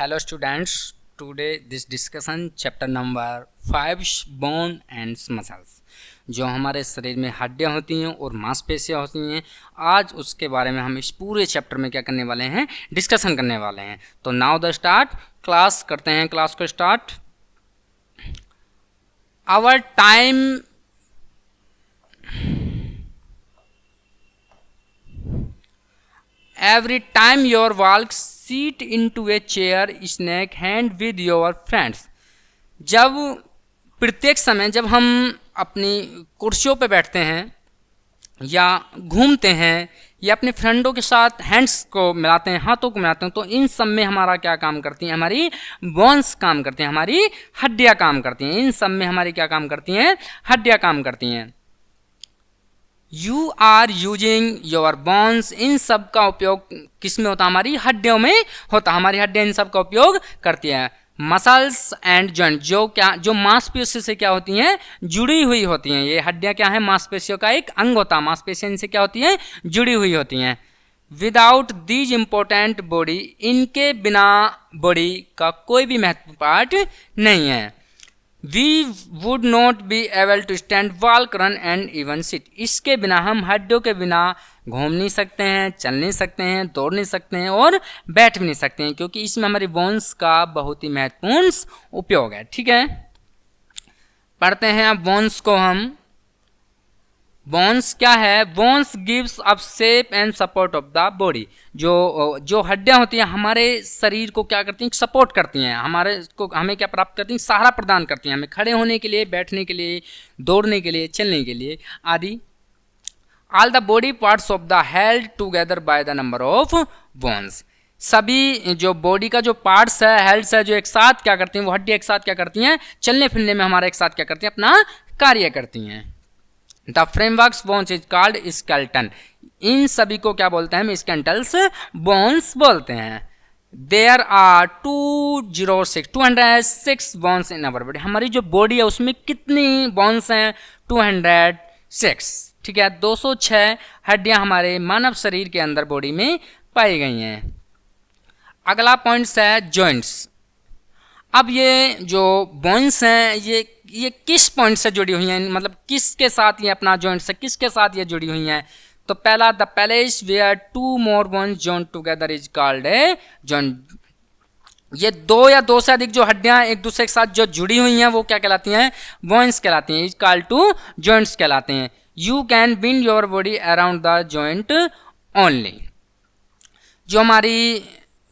Hello students, today this discussion chapter number 5 bone and muscles। जो हमारे शरीर में हड्डियां होती हैं और मांसपेशियां होती हैं, आज उसके बारे में हम इस पूरे चैप्टर में क्या करने वाले हैं, डिस्कशन करने वाले हैं। तो नाउ द स्टार्ट क्लास करते हैं, क्लास को start. Our time every time your walk sit into a chair snake hand with your friends। जब प्रत्येक समय जब हम अपनी कुर्सियों पर बैठते हैं या घूमते हैं या अपने फ्रेंडों के साथ हैंड्स को मिलाते हैं, हाथों को मिलाते हैं, तो इन सब में हमारा क्या काम करती हैं, हमारी बोन्स काम करती हैं, हमारी हड्डियां काम करती हैं। इन सब में हमारी क्या काम करती हैं, हड्डियां काम करती हैं। You are using your bones, इन सब का उपयोग किस में होता है, हमारी हड्डियों में होता है। हमारी हड्डियां इन सब का उपयोग करती है। मसल्स एंड जॉइंट, जो मांसपेशियों से क्या होती हैं, जुड़ी हुई होती हैं। ये हड्डियां क्या है, मांसपेशियों का एक अंग होता है। मांसपेशियां इनसे क्या होती हैं, जुड़ी हुई होती हैं। विदाउट दीज इम्पोर्टेंट बॉडी, इनके बिना बॉडी का कोई भी महत्वपूर्ण पार्ट नहीं है। We would not be able to stand, walk, run and even sit। इसके बिना, हम हड्डियों के बिना घूम नहीं सकते हैं, चल नहीं सकते हैं, दौड़ नहीं सकते हैं और बैठ भी नहीं सकते हैं, क्योंकि इसमें हमारी बोन्स का बहुत ही महत्वपूर्ण उपयोग है। ठीक है, पढ़ते हैं अब बोन्स को हम। बोन्स क्या है, bones gives up shape and support of the body. जो हड्डियां होती हैं हमारे शरीर को क्या करती हैं, सपोर्ट करती हैं, हमें क्या प्राप्त करती हैं, सहारा प्रदान करती हैं, हमें खड़े होने के लिए, बैठने के लिए, दौड़ने के लिए, चलने के लिए आदि। All the body parts of the held together by the number of bones. सभी जो बॉडी का जो पार्ट्स है, हेल्ड्स है, जो एक साथ क्या करती हैं, वो हड्डियां एक साथ क्या करती हैं, चलने फिरने में हमारे एक साथ क्या करती हैं, अपना कार्य करती हैं। The framework bones is called skeleton. इन सभी को क्या बोलते हैं, हम स्केलेटल्स बोन्स बोलते हैं। There are 206 bones in our body. हमारी जो बॉडी है उसमें कितनी बोन्स हैं, 206। ठीक है, 206 हड्डियां हमारे मानव शरीर के अंदर बॉडी में पाई गई हैं। अगला पॉइंट्स है जॉइंट्स। अब ये जो बोन्स हैं ये किस पॉइंट से जुड़ी हुई हैं, मतलब किसके साथ ये अपना जॉइंट से किसके साथ ये जुड़ी हुई हैं। तो पहला, the place where two more bones joint together is called a joint. ये दो या दो से अधिक जो हड्डियां एक दूसरे के साथ जो जुड़ी हुई हैं वो क्या कहलाती हैं, बोन्स कहलाती हैं। इज कॉल्ड टू जॉइंट्स कहलाते हैं। You can bind your body around the joint only. जो हमारी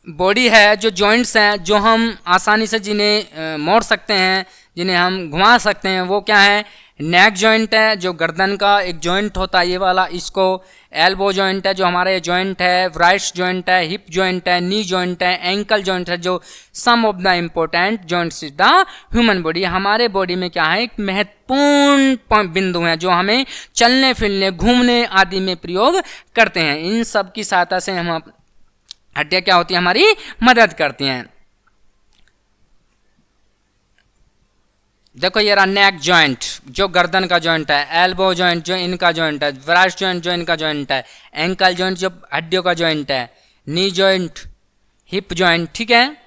बॉडी है, जो जॉइंट्स हैं, जो हम आसानी से जिन्हें मोड़ सकते हैं, जिन्हें हम घुमा सकते हैं, वो क्या है, नेक जॉइंट है, जो गर्दन का एक जॉइंट होता है ये वाला, इसको एल्बो जॉइंट है, जो हमारे जॉइंट है, राइट जॉइंट है, हिप जॉइंट है, नी जॉइंट है, एंकल जॉइंट है। जो some of the important joints is the human body. हमारे बॉडी में क्या है, एक महत्वपूर्ण बिंदु है जो हमें चलने फिरने, घूमने आदि में प्रयोग करते हैं। इन सब की सहायता से हम हड्डियां क्या होती हैं, हमारी मदद करती हैं। देखो ये रहा नेक जॉइंट, जो गर्दन का जॉइंट है, एल्बो जॉइंट जो इनका जॉइंट है, ब्रास्ट जॉइंट जो इनका जॉइंट है, एंकल जॉइंट जो हड्डियों का जॉइंट है, नी जॉइंट, हिप जॉइंट। ठीक है,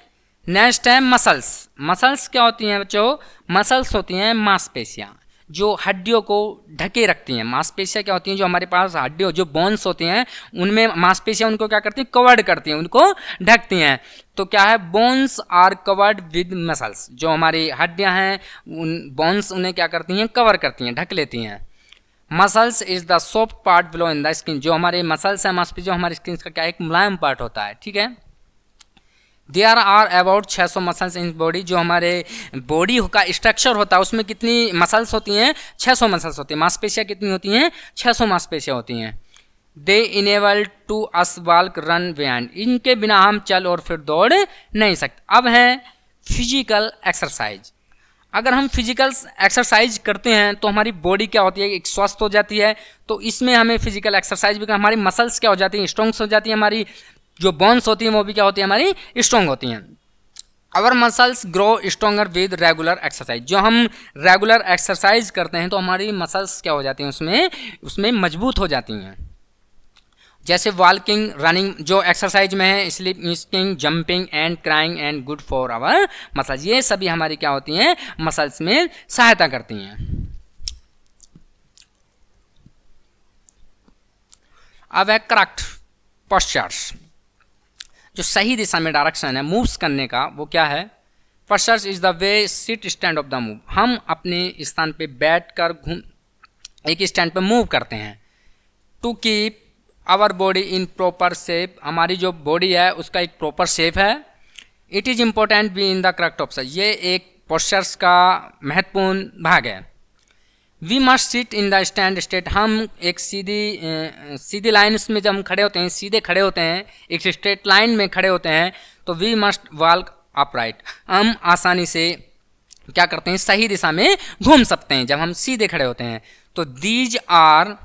नेक्स्ट है मसल्स। मसल्स क्या होती हैं बच्चों, मसल्स होती हैं मांसपेशियां जो हड्डियों को ढके रखती हैं। मांसपेशियां क्या होती हैं, जो हमारे पास हड्डियों, जो बोन्स होती हैं उनमें मांसपेशियां उनको क्या करती हैं, कवर्ड करती हैं, उनको ढकती हैं। तो क्या है, bones are covered with muscles. जो हमारी हड्डियां हैं उन बोन्स उन्हें क्या करती हैं, कवर करती हैं, ढक लेती हैं। Muscles is the soft part below in the skin. जो हमारे मसल्स हैं, मांसपेशियां, हमारी स्किन का क्या एक मुलायम पार्ट होता है। ठीक है, there are about 600 muscles in body. जो हमारे बॉडी का स्ट्रक्चर होता है उसमें कितनी मसल्स होती हैं, 600 मसल्स होती हैं। मांसपेशियां कितनी होती हैं, 600 मांसपेशियां होती हैं। They enable to us walk run beyond. इनके बिना हम चल और फिर दौड़ नहीं सकते। अब है फिजिकल एक्सरसाइज। अगर हम फिजिकल एक्सरसाइज करते हैं तो हमारी बॉडी क्या होती है, एक स्वस्थ हो जाती है। तो इसमें हमें फिजिकल एक्सरसाइज भी, हमारी मसल्स क्या हो जाती हैं, स्ट्रॉन्ग हो जाती है। हमारी जो बोन्स होती हैं वो भी क्या होती है, हमारी स्ट्रॉन्ग होती हैं। Our muscles grow stronger with regular exercise. जो हम रेगुलर एक्सरसाइज करते हैं तो हमारी मसल्स क्या हो जाती हैं, उसमें मजबूत हो जाती हैं। जैसे वॉकिंग, रनिंग जो एक्सरसाइज में है, sleep, eating, jumping and crying and good for our muscles, ये सभी हमारी क्या होती हैं, मसल्स में सहायता करती हैं। अब है करेक्ट पोस्चर्स, जो सही दिशा में डायरेक्शन है मूव्स करने का, वो क्या है? Postures is the way sit stand of the move, हम अपने स्थान पे बैठकर घूम एक स्टैंड पे मूव करते हैं। To keep our body in proper shape, हमारी जो बॉडी है उसका एक प्रॉपर शेप है। It is important be in the correct option, ये एक पोस्चर्स का महत्वपूर्ण भाग है। We must sit in the stand state, हम एक सीधी लाइन में जब हम खड़े होते हैं, सीधे खड़े होते हैं, एक स्ट्रेट लाइन में खड़े होते हैं, तो वी मस्ट वॉक अपराइट, हम आसानी से क्या करते हैं, सही दिशा में घूम सकते हैं जब हम सीधे खड़े होते हैं। तो दीज आर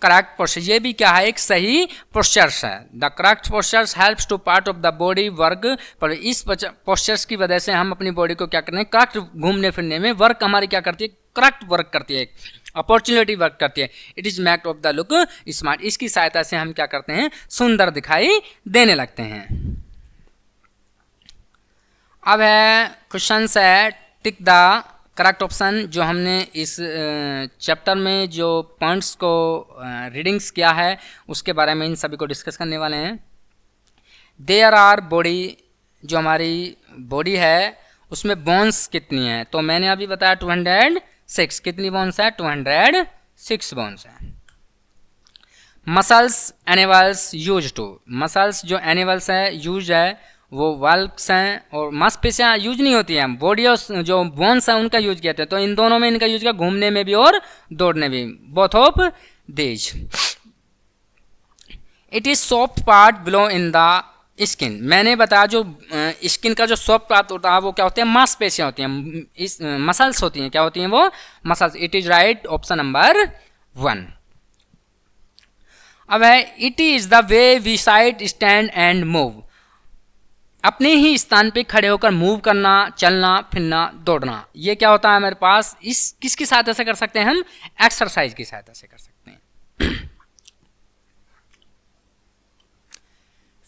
करेक्ट पोस्चर, ये भी क्या है, एक सही पोस्चर्स है। The correct postures helps to part of the body work, पर इस पोस्चर्स की वजह से हम अपनी बॉडी को क्या करते हैं, करेक्ट घूमने फिरने में वर्क हमारी क्या करती है, करेक्ट वर्क करती है, अपॉर्चुनिटी वर्क करती है। It is make of the look smart, इसकी सहायता से हम क्या करते हैं, सुंदर दिखाई देने लगते हैं। अब है क्वेश्चन है टिक द करेक्ट ऑप्शन, जो हमने इस चैप्टर में जो पॉइंट्स को रीडिंग्स किया है उसके बारे में इन सभी को डिस्कस करने वाले हैं। देयर आर बॉडी, जो हमारी बॉडी है उसमें बोन्स कितनी है, तो मैंने अभी बताया 206, कितनी बोन्स है, 206 बोन्स है। Muscles animals use to, muscles जो एनिमल्स है यूज है वो वाल्व्स हैं, और मांसपेशियां यूज नहीं होती हैं, बॉडी और जो बोन्स हैं उनका यूज किया जाता है। तो इन दोनों में इनका यूज किया, घूमने में भी और दौड़ने में, both of these. It is soft part below in the skin, मैंने बताया जो स्किन का जो सॉफ्ट पार्ट होता है वो क्या होते हैं, मांसपेशियां होती हैं, इस मसल्स होती हैं, क्या होती हैं वो, muscles. It is right, option number 1। अब है it is the way we side stand and move, अपने ही स्थान पे खड़े होकर मूव करना, चलना फिरना, दौड़ना, ये क्या होता है हमारे पास, इस किसकी सहायता से कर सकते हैं हम, एक्सरसाइज की सहायता से कर सकते हैं।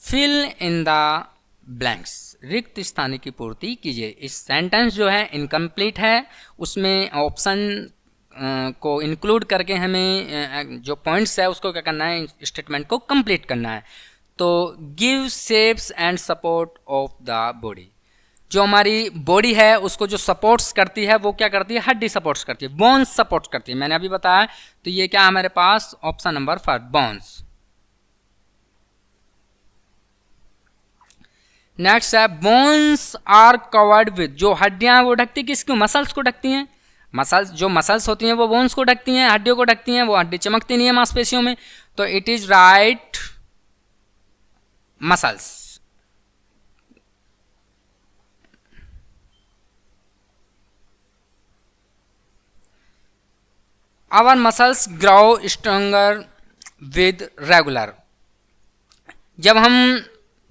फिल इन द ब्लैंक्स, रिक्त स्थान की पूर्ति कीजिए। इस सेंटेंस जो है इनकम्प्लीट है, उसमें ऑप्शन को इंक्लूड करके हमें जो पॉइंट्स है उसको क्या करना है, स्टेटमेंट को कंप्लीट करना है। तो give shapes and support of the body, जो हमारी बॉडी है उसको जो सपोर्ट्स करती है वो क्या करती है, हड्डी सपोर्ट्स करती है, बोन्स सपोर्ट करती है, मैंने अभी बताया। तो ये क्या हमारे पास, ऑप्शन नंबर 5 बोन्स। नेक्स्ट है बोन्स आर कवर्ड विद, जो हड्डियां वो ढकती किसको, मसल्स को ढकती हैं, मसल्स जो मसल्स होती हैं वो बोन्स को ढकती हैं, हड्डियों को ढकती हैं, वो हड्डी चमकती नहीं है मांसपेशियों में। तो it is right, muscles. Our muscles grow stronger with regular, जब हम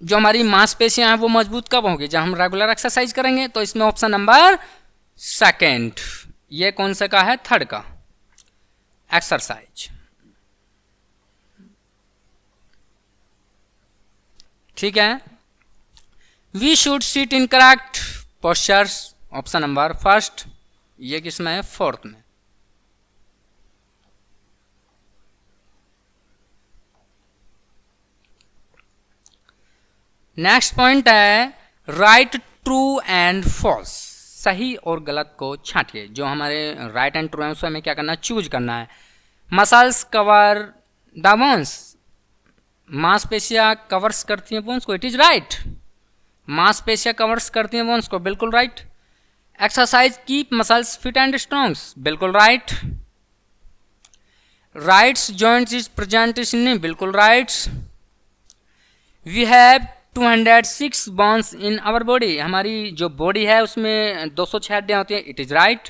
जो हमारी मांसपेशियां हैं वो मजबूत कब होंगी, जब हम रेगुलर एक्सरसाइज करेंगे। तो इसमें ऑप्शन नंबर 2, ये कौन से का है, 3rd का, एक्सरसाइज। ठीक है। We should sit in correct postures, option number 1, ये किसमें है, 4th में। नेक्स्ट पॉइंट है राइट ट्रू एंड फॉल्स, सही और गलत को छांटिए। जो हमारे राइट एंड ट्रू है उसमें हमें क्या करना है, चूज करना है। मसल्स कवर द बोन्स, मांसपेशियां कवर्स करती हैं बोन्स को, इट इज राइट, मांसपेशियां कवर्स करती हैं बोन्स को, बिल्कुल right. Exercise keep muscles fit and strongs, बिल्कुल right. Rights joints is present in, बिल्कुल right. We have 206 bones in our body, हमारी जो बॉडी है उसमें 206 हड्डियां होती हैं, इट इज राइट।